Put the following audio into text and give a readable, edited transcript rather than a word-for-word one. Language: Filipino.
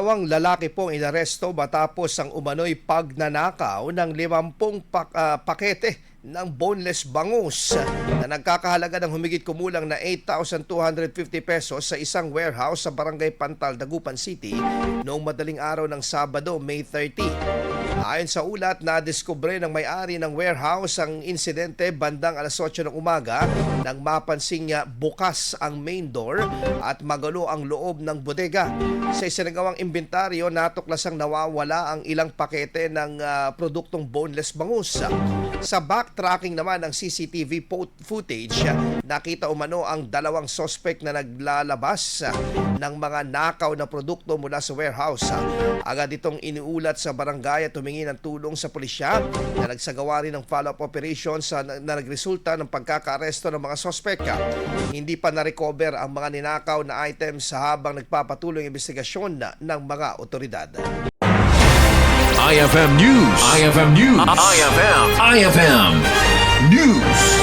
Dalawang lalaki pong inaresto matapos ang umano'y pagnanakaw ng 50 pakete ng boneless bangus na nagkakahalaga ng humigit kumulang na 8,250 pesos sa isang warehouse sa Barangay Pantal, Dagupan City noong madaling araw ng Sabado, May 30. Ayon sa ulat, nadiskubre ng may-ari ng warehouse ang insidente bandang alas 8 ng umaga nang mapansing bukas ang main door at magulo ang loob ng bodega. Sa isinagawang inventaryo, natuklasang nawawala ang ilang pakete ng produktong boneless bangus. Sa backtracking naman ng CCTV footage, nakita umano ang dalawang suspect na naglalabas ng mga nakaw na produkto mula sa warehouse. Agad itong iniulat sa barangay at humingi ng tulong sa pulisya na nagsagawa rin ng follow-up operations na nagresulta ng pagkakaaresto ng mga suspect. Hindi pa na-recover ang mga ninakaw na items habang nagpapatuloy ang investigasyon ng mga otoridad. IFM News. IFM News. IFM News.